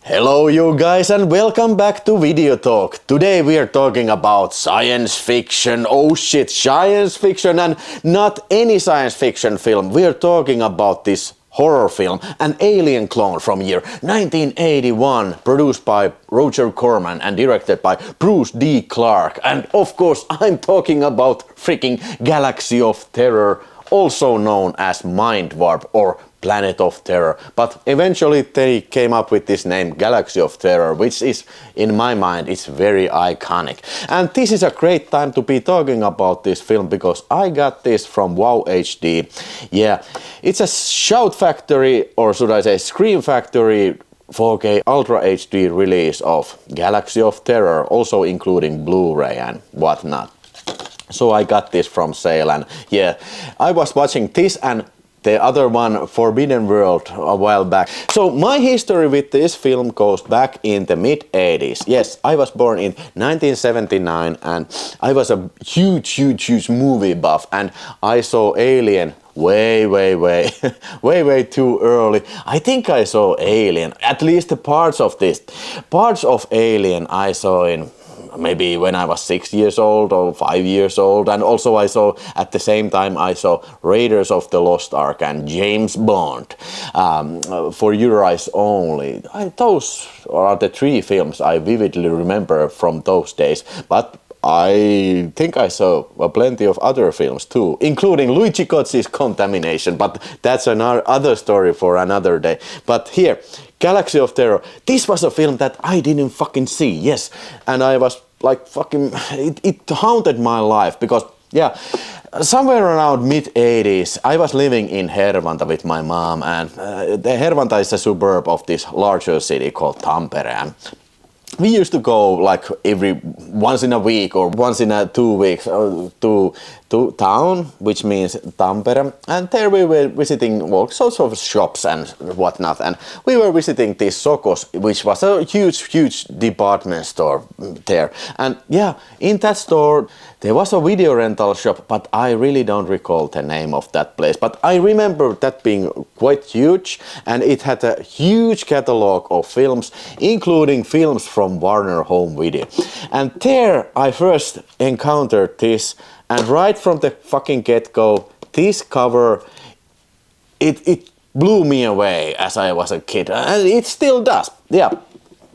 Hello you guys and welcome back to VideoTalk. Today we are talking about science fiction. Oh shit, science fiction, and not any science fiction film. We are talking about this horror film, an alien clone from year 1981, produced by Roger Corman and directed by Bruce D. Clark. And of course I'm talking about freaking Galaxy of Terror, also known as Mind Warp or Planet of Terror, but eventually they came up with this name Galaxy of Terror, which is, in my mind, it's very iconic. And this is a great time to be talking about this film because I got this from Wow HD. Yeah, it's a Shout Factory, or should I say Scream Factory 4K Ultra HD release of Galaxy of Terror, also including Blu-ray and whatnot. So I got this from sale, and yeah, I was watching this and the other one, Forbidden World, a while back. So my history with this film goes back in the mid-80s. Yes, I was born in 1979 and I was a huge movie buff, and I saw Alien way too early. I think I saw Alien, at least the parts of Alien I saw in maybe when I was 6 years old or 5 years old, and also I saw at the same time I saw Raiders of the Lost Ark and James Bond, For Your Eyes Only. Those are the three films I vividly remember from those days, but I think I saw plenty of other films too, including Luigi Cozzi's Contamination, but that's another story for another day. But here, Galaxy of Terror, this was a film that I didn't fucking see, yes, and I was like fucking, it haunted my life because, yeah, somewhere around mid-80s, I was living in Hervanta with my mom, and the Hervanta is a suburb of this larger city called Tampere. And we used to go like once in a week or once in 2 weeks to town, which means Tampere, and there we were visiting all sorts of shops and whatnot, and we were visiting this Sokos, which was a huge department store there. And yeah, in that store there was a video rental shop, but I really don't recall the name of that place, but I remember that being quite huge, and it had a huge catalog of films, including films from Warner Home Video. And there I first encountered this, and right from the fucking get-go, this cover, it blew me away as I was a kid, and it still does, yeah.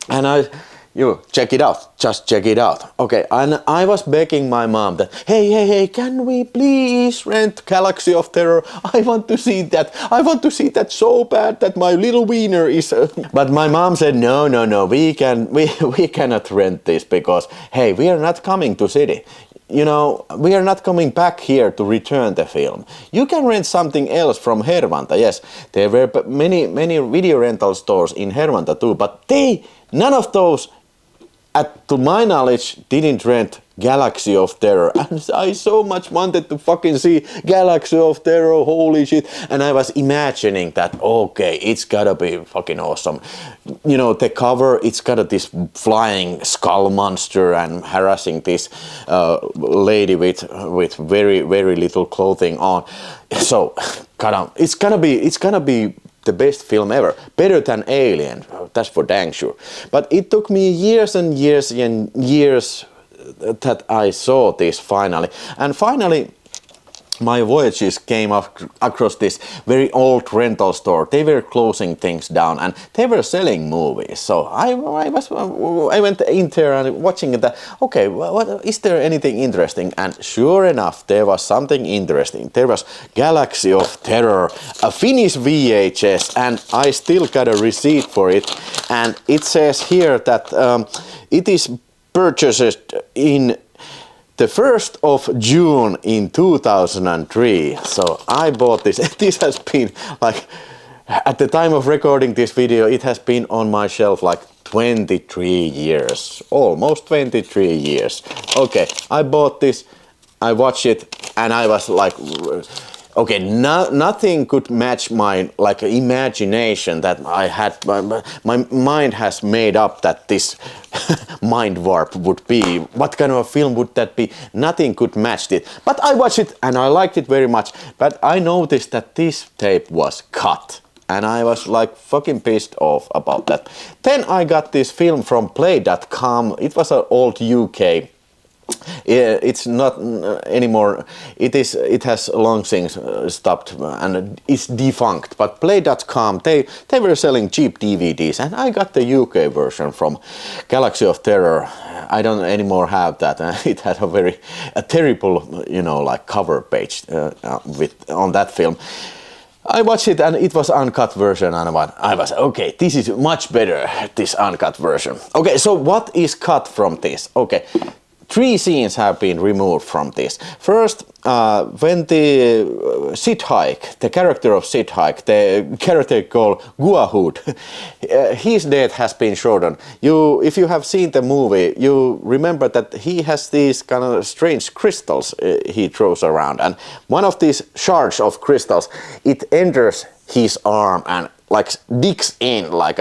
And you check it out, just check it out. Okay, and I was begging my mom that, hey, can we please rent Galaxy of Terror? I want to see that so bad that my little wiener is... But my mom said, no, we cannot rent this because, hey, we are not coming to city. You know, we are not coming back here to return the film. You can rent something else from Hervanta. Yes, there were many video rental stores in Hervanta too, but none of those, to my knowledge, didn't rent Galaxy of Terror. And I so much wanted to fucking see Galaxy of Terror, holy shit. And I was imagining that, okay, it's gotta be fucking awesome. You know, the cover, it's got this flying skull monster and harassing this lady with very little clothing on. So, it's gonna be the best film ever, better than Alien, that's for dang sure. But it took me years and years that I saw this finally. And finally, my voyages came across this very old rental store. They were closing things down and they were selling movies. So I went in there and watching that. Okay, what is there anything interesting? And sure enough, there was something interesting. There was Galaxy of Terror, a Finnish VHS, and I still got a receipt for it. And it says here that it is purchased in the 1st of June in 2003. So I bought this. This has been like, at the time of recording this video, it has been on my shelf like 23 years, almost 23 years. Okay, I bought this, I watched it, and I was like, okay, nothing could match my imagination that I had. My mind has made up that this Mind Warp would be. What kind of a film would that be? Nothing could match it. But I watched it and I liked it very much. But I noticed that this tape was cut. and I was like fucking pissed off about that. Then I got this film from play.com. It was an old UK. It's not anymore. It has long since stopped and it's defunct. But play.com, they were selling cheap DVDs, and I got the UK version from Galaxy of Terror. I don't anymore have that. It had a terrible, you know, like cover page on that film. I watched it and it was uncut version, and I was okay, this is much better, this uncut version. Okay, so what is cut from this? Okay. 3 scenes have been removed from this. First, when the Sid Haig, the character of Sid Haig, the character called Guahood, his death has been shortened. If you have seen the movie, you remember that he has these kind of strange crystals he throws around, and one of these shards of crystals, it enters his arm and like digs in like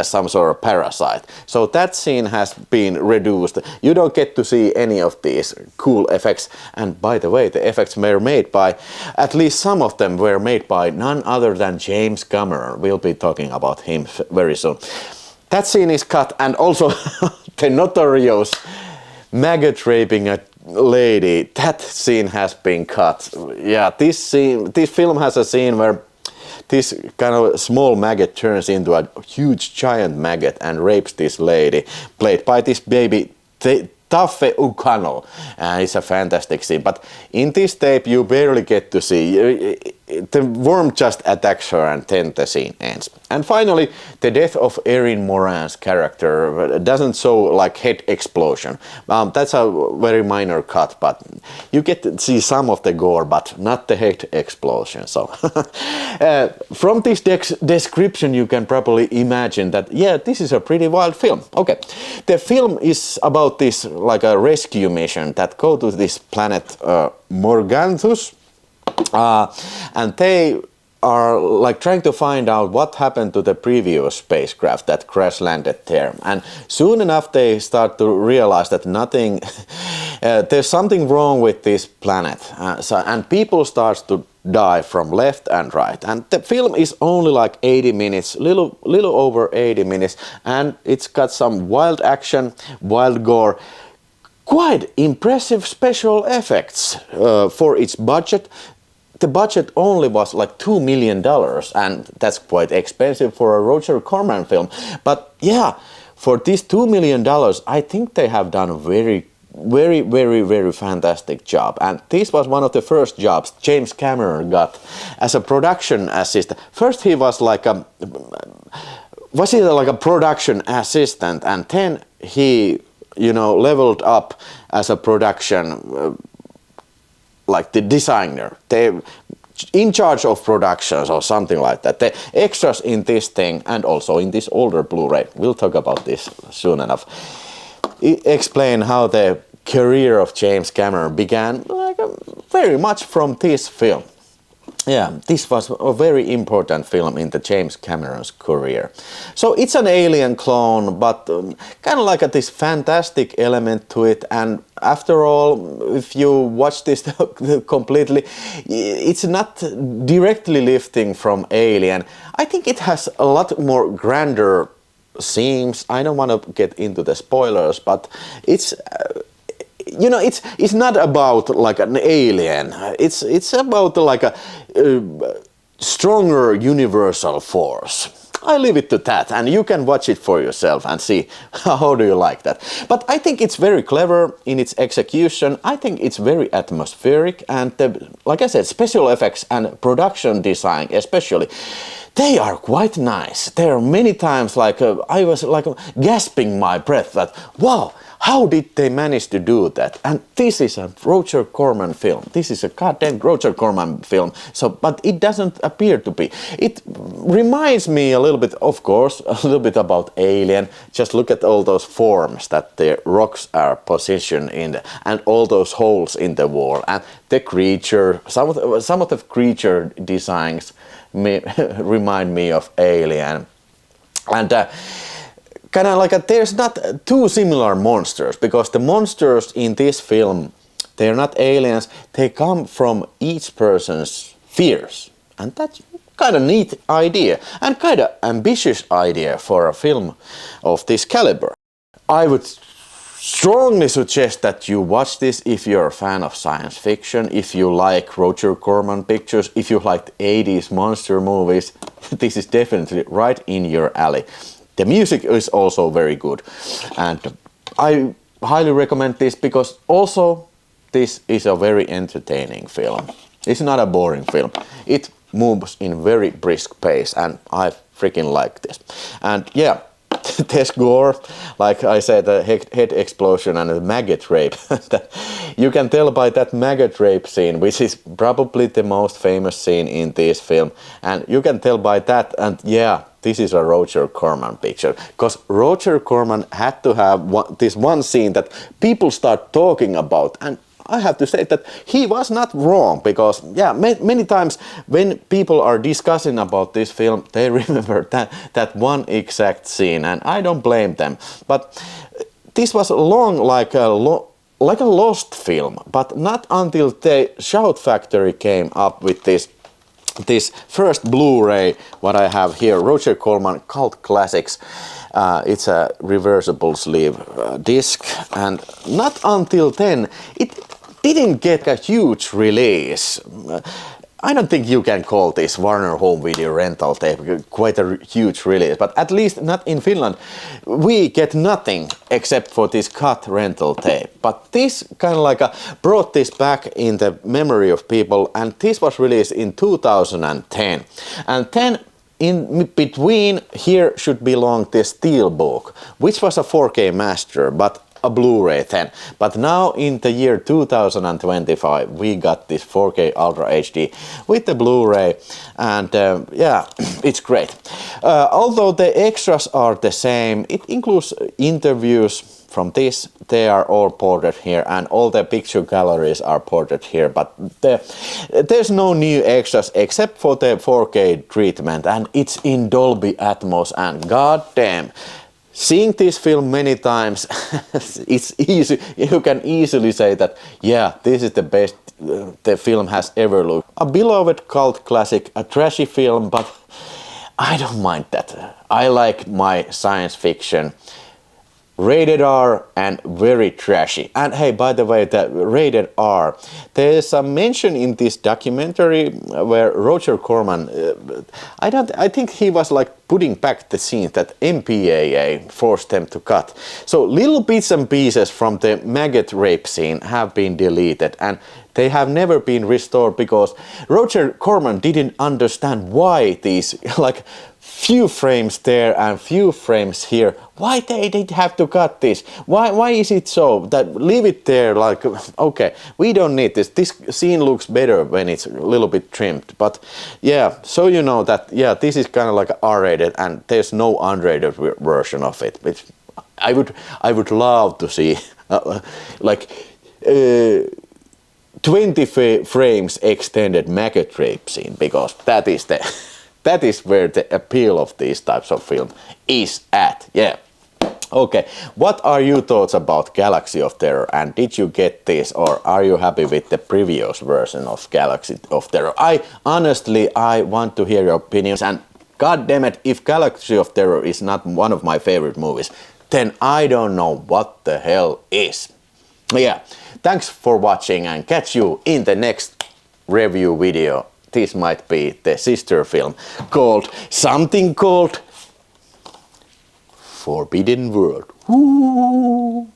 some sort of parasite. So that scene has been reduced. You don't get to see any of these cool effects. And by the way, the effects were made by, at least some of them were made by none other than James Cameron. We'll be talking about him very soon. That scene is cut, and also the notorious maggot raping a lady, that scene has been cut. Yeah, this film has a scene where this kind of small maggot turns into a huge giant maggot and rapes this lady, played by this baby Taffe O'Connell. It's a fantastic scene, but in this tape you barely get to see. The worm just attacks her and then the scene ends. And finally, the death of Erin Moran's character doesn't show like head explosion. That's a very minor cut, but you get to see some of the gore, but not the head explosion. So from this description you can probably imagine that, yeah, this is a pretty wild film. Okay, the film is about this like a rescue mission that go to this planet Morganthus. And they are like trying to find out what happened to the previous spacecraft that crash landed there. And soon enough they start to realize that nothing, there's something wrong with this planet. And people start to die from left and right. And the film is only like 80 minutes, little over 80 minutes. And it's got some wild action, wild gore, quite impressive special effects for its budget. The budget only was like $2 million, and that's quite expensive for a Roger Corman film. But yeah, for this $2 million, I think they have done a very fantastic job. And this was one of the first jobs James Cameron got as a production assistant. First he was like a production assistant, and then he, you know, leveled up as a production like the designer, they in charge of productions or something like that. The extras in this thing and also in this older Blu-ray, we'll talk about this soon enough, explain how the career of James Cameron began like very much from this film. Yeah, this was a very important film in the James Cameron's career. So it's an Alien clone, but kind of like this fantastic element to it. And after all, if you watch this completely, it's not directly lifting from Alien. I think it has a lot more grander scenes. I don't want to get into the spoilers, but it's you know, it's not about like an alien. It's about like a stronger universal force. I leave it to that, and you can watch it for yourself and see how do you like that. But I think it's very clever in its execution. I think it's very atmospheric, and like I said, special effects and production design especially, they are quite nice. There are many times like I was like gasping my breath that, wow, how did they manage to do that? And this is a Roger Corman film. This is a goddamn Roger Corman film. So, but it doesn't appear to be. It reminds me a little bit, of course, a little bit about Alien. Just look at all those forms that the rocks are positioned in, and all those holes in the wall, and the creature. Some of the creature designs remind me of Alien, and. Kind of like there's not two similar monsters, because the monsters in this film, they're not aliens, they come from each person's fears, and that's kind of neat idea and kind of ambitious idea for a film of this caliber. I would strongly suggest that you watch this if you're a fan of science fiction, if you like Roger Corman pictures, if you like 80s monster movies. This is definitely right in your alley. The music is also very good, and I highly recommend this because also this is a very entertaining film. It's not a boring film. It moves in very brisk pace, and I freaking like this. And yeah, there's gore, like I said, the head explosion and the maggot rape. You can tell by that maggot rape scene, which is probably the most famous scene in this film, and you can tell by that. And yeah, this is a Roger Corman picture, because Roger Corman had to have this one scene that people start talking about, and I have to say that he was not wrong, because yeah, many times when people are discussing about this film, they remember that one exact scene, and I don't blame them. But this was long like a lost film, but not until the Shout Factory came up with this first Blu-ray, what I have here, Roger Corman Cult Classics. It's a reversible sleeve disc, and not until then it didn't get a huge release. I don't think you can call this Warner Home Video rental tape quite a huge release, but at least not in Finland. We get nothing except for this cut rental tape. But this kind of like brought this back in the memory of people, and this was released in 2010. And then in between here should belong the Steelbook, which was a 4K master, but a Blu-ray then. But now in the year 2025 we got this 4K Ultra HD with the Blu-ray, and yeah, it's great. Although the extras are the same, it includes interviews from this, they are all ported here, and all the picture galleries are ported here, but there's no new extras except for the 4K treatment, and it's in Dolby Atmos, and goddamn, seeing this film many times, it's easy. You can easily say that, yeah, this is the best the film has ever looked. A beloved cult classic, a trashy film, but I don't mind that. I like my science fiction rated R and very trashy. And hey, by the way, the rated R, there's a mention in this documentary where Roger Corman, I think he was like putting back the scenes that MPAA forced them to cut. So little bits and pieces from the maggot rape scene have been deleted, and they have never been restored because Roger Corman didn't understand why these like few frames there and few frames here, why they did have to cut this? Why is it so that leave it there, like, okay, we don't need this. This scene looks better when it's a little bit trimmed. But yeah, so you know that, yeah, this is kind of like R-rated, and there's no unrated version of it. I would love to see like 20 frames extended maggot rape scene, because that is where the appeal of these types of film is at. Yeah. Okay, what are your thoughts about Galaxy of Terror, and did you get this, or are you happy with the previous version of Galaxy of Terror? I want to hear your opinions, and god damn it, if Galaxy of Terror is not one of my favorite movies, then I don't know what the hell is. Yeah, thanks for watching, and catch you in the next review video. This might be the sister film called something called Forbidden World. Ooh.